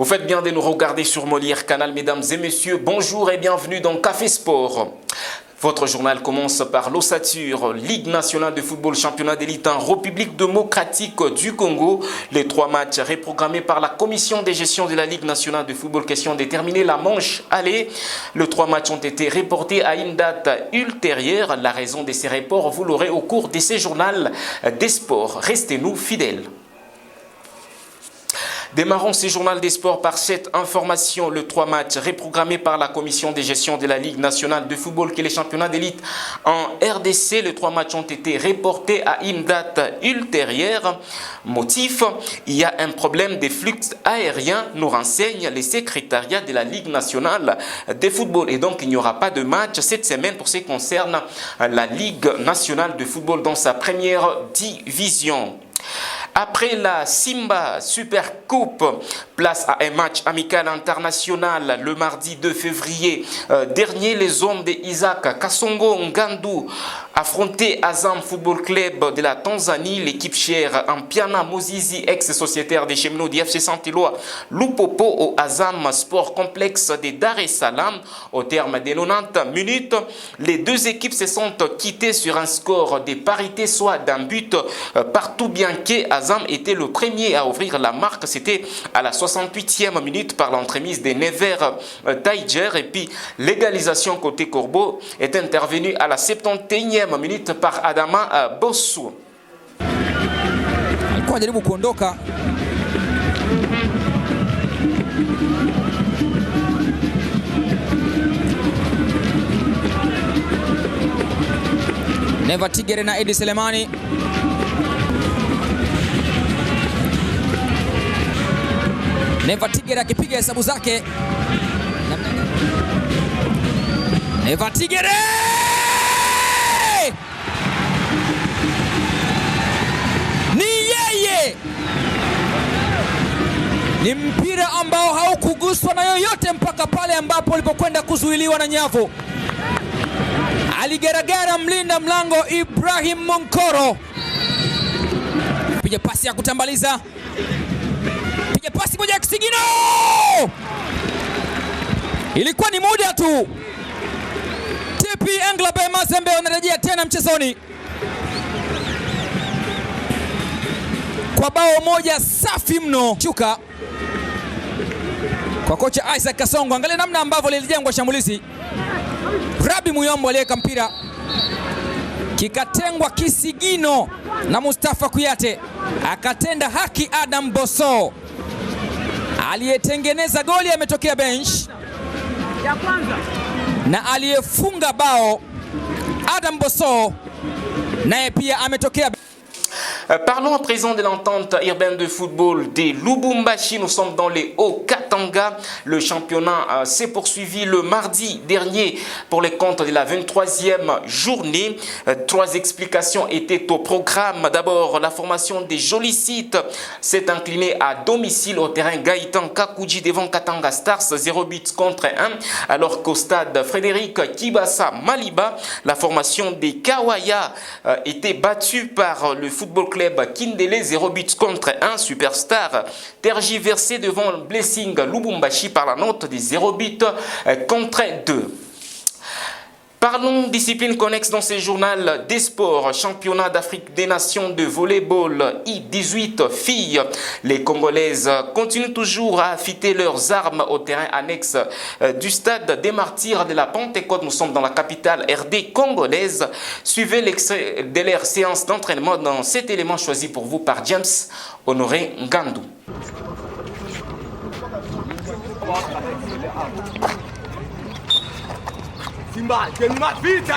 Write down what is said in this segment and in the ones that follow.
Vous faites bien de nous regarder sur Molière Canal, mesdames et messieurs. Bonjour et bienvenue dans Café Sport. Votre journal commence par l'ossature, Ligue nationale de football, championnat d'élite en République démocratique du Congo. Les 3 matchs reprogrammés par la commission de gestion de la Ligue nationale de football, question de terminer la manche aller. Les 3 matchs ont été reportés à une date ultérieure. La raison de ces reports, vous l'aurez au cours de ces journaux des sports. Restez-nous fidèles. Démarrons ce journal des sports par cette information. Le 3 matchs reprogrammés par la commission de gestion de la Ligue nationale de football qui est les championnats d'élite en RDC. Les 3 matchs ont été reportés à une date ultérieure. Motif, il y a un problème de flux aérien, nous renseignent les secrétariats de la Ligue nationale de football. Et donc, il n'y aura pas de match cette semaine pour ce qui concerne la Ligue nationale de football dans sa première division. Après la Simba Super Coupe, place à un match amical international le mardi 2 février dernier. Les hommes de Isaac Kasongo Ngandu affrontaient Azam Football Club de la Tanzanie. L'équipe chère en Piana Mozizi, ex-sociétaire des cheminots du FC Saint-Éloi, Lupopo au Azam Sport Complexe de Dar es Salaam. Au terme des 90 minutes, les 2 équipes se sont quittées sur un score de parité, soit d'un but partout, bien que Azam était le premier à ouvrir la marque. C'était à la 68e minute par l'entremise de Never Tiger. Et puis l'égalisation côté Corbeau est intervenue à la 71e minute par Adama Bossou. Alikuwa anajaribu kuondoka. Never Tigere na Edi Selemani. Never Tigere akipiga hesabu zake. Never Tigere! Ni yeye! Ni mpira ambao haukuguswa na yoyote mpaka pale ambapo ulipokwenda kuzuiliwa na nyavu. Aligeragera mlinda mlango Ibrahim Monkoro. Piga pasi ya kutambaliza. Piga pasi moja ya kisigino. Ilikuwa ni muda tu. TP Englebe Mazembe wanarejea tena mchezoni kwa bao moja safi mno. Chuka kwa kocha Isaac Kasongo. Angalia namna ambavyo lilijengwa shambulizi. Rabi Muyombo aliweka mpira, kikatengwa kisigino na Mustafa Kuyate, akatenda haki Adam Bosso. Aliyetengeneza goli ametokea bench ya kwanza, na aliyefunga bao Adam Bosso naye pia ametokea. Parlons à présent de l'entente urbaine de football de Lubumbashi. Nous sommes dans les Hauts-Katanga. Le championnat s'est poursuivi le mardi dernier pour les comptes de la 23e journée. 3 explications étaient au programme. D'abord, la formation des Jolis Sites s'est inclinée à domicile au terrain Gaëtan Kakuji devant Katanga Stars, 0 buts contre 1. Alors qu'au stade Frédéric Kibasa Maliba, la formation des Kawaya était battue par le Football Club Kindele, 0 buts contre 1. Superstar tergiversé devant Blessing Lubumbashi par la note de 0 buts contre 2. Parlons discipline connexe dans ce journal des sports. Championnat d'Afrique des Nations de volleyball I-18 filles. Les Congolaises continuent toujours à affûter leurs armes au terrain annexe du stade des Martyrs de la Pentecôte. Nous sommes dans la capitale RD congolaise. Suivez l'extrait de leur séance d'entraînement dans cet élément choisi pour vous par James Honoré Ngandu. Simba, Kelma, vite!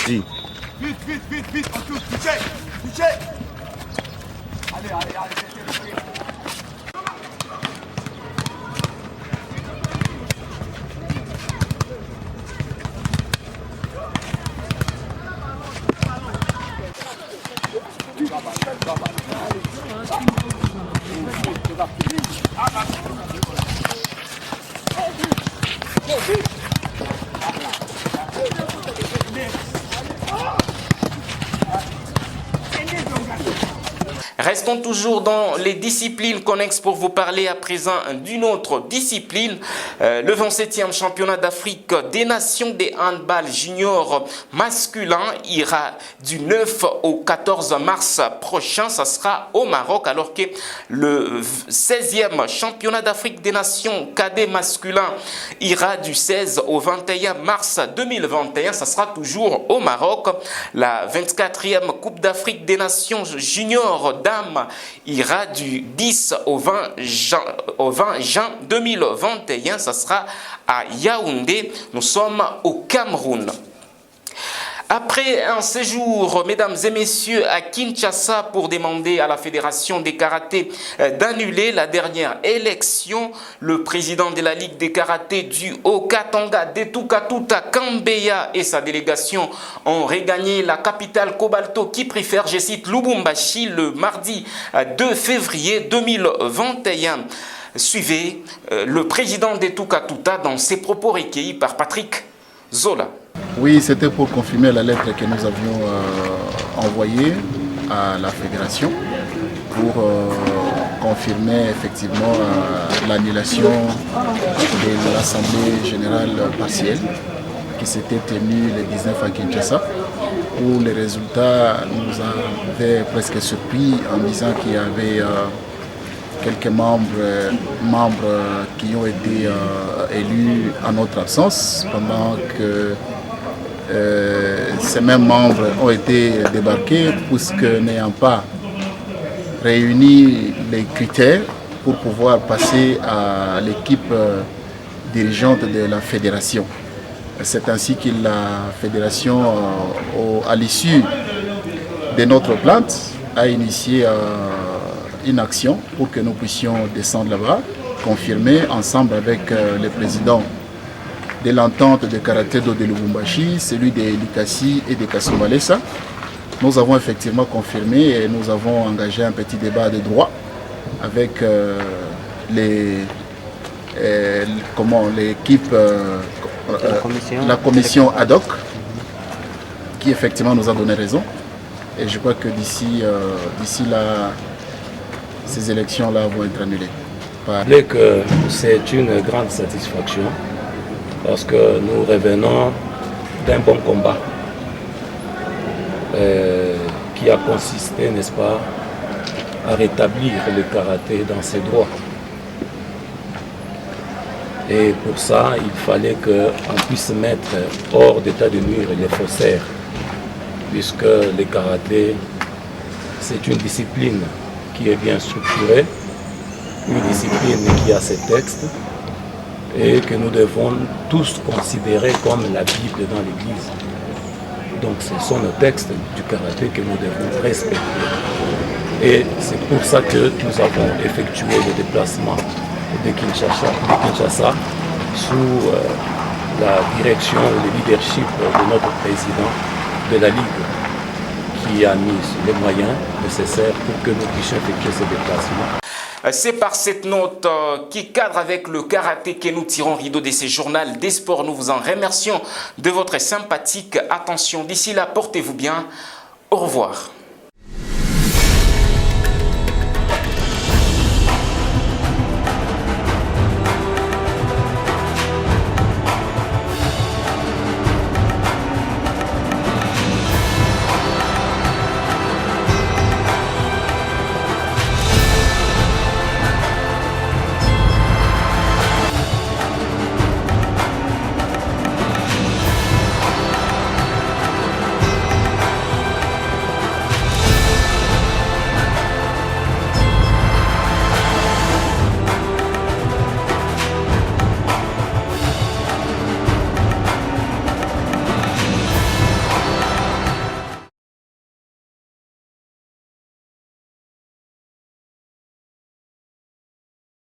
Si. Vite, on touche, touchez! Allez. Restons Restons toujours dans les disciplines connexes pour vous parler à présent d'une autre discipline. Le 27e championnat d'Afrique des Nations des handball junior masculin ira du 9 au 14 mars prochain. Ça sera au Maroc, alors que le 16e championnat d'Afrique des Nations cadet masculin ira du 16 au 21 mars 2021. Ça sera toujours au Maroc. La 24e Coupe d'Afrique des Nations junior dames ira du 10 au 20 juin 2021. Ça sera à Yaoundé. Nous sommes au Cameroun. Après un séjour, mesdames et messieurs, à Kinshasa pour demander à la Fédération des karatés d'annuler la dernière élection, le président de la Ligue des karatés du Haut-Katanga, Detukatuta Kambeya, et sa délégation ont regagné la capitale Cobalto qui préfère, je cite, Lubumbashi le mardi 2 février 2021. Suivez le président Detukatuta dans ses propos recueillis par Patrick Zola. Oui, c'était pour confirmer la lettre que nous avions envoyée à la fédération pour confirmer effectivement l'annulation de l'Assemblée générale partielle qui s'était tenue le 19 à Kinshasa, où les résultats nous avaient presque surpris en disant qu'il y avait quelques membres qui ont été élus en notre absence, pendant que ces mêmes membres ont été débarqués puisque n'ayant pas réuni les critères pour pouvoir passer à l'équipe dirigeante de la fédération. C'est ainsi que la fédération, à l'issue de notre plainte, a initié une action pour que nous puissions descendre là-bas, confirmer ensemble avec le président de l'entente de karaté de Lubumbashi, celui de Likasi et de Kasumbalesa. Nous avons effectivement confirmé et nous avons engagé un petit débat de droit avec l'équipe, la commission ad hoc, qui effectivement nous a donné raison. Et je crois que d'ici là, ces élections-là vont être annulées. Que c'est une grande satisfaction parce que nous revenons d'un bon combat qui a consisté, n'est-ce pas, à rétablir le karaté dans ses droits. Et pour ça, il fallait qu'on puisse mettre hors d'état de nuire les faussaires, puisque le karaté, c'est une discipline qui est bien structurée, une discipline qui a ses textes et que nous devons tous considérer comme la Bible dans l'Église. Donc ce sont nos textes du karaté que nous devons respecter. Et c'est pour ça que nous avons effectué le déplacement de Kinshasa sous la direction et le leadership de notre président de la Ligue, qui a mis les moyens nécessaires pour que nous puissions effectuer ce déplacement. C'est par cette note qui cadre avec le karaté que nous tirons rideau de ces journaux des sports. Nous vous en remercions de votre sympathique attention. D'ici là, portez-vous bien. Au revoir.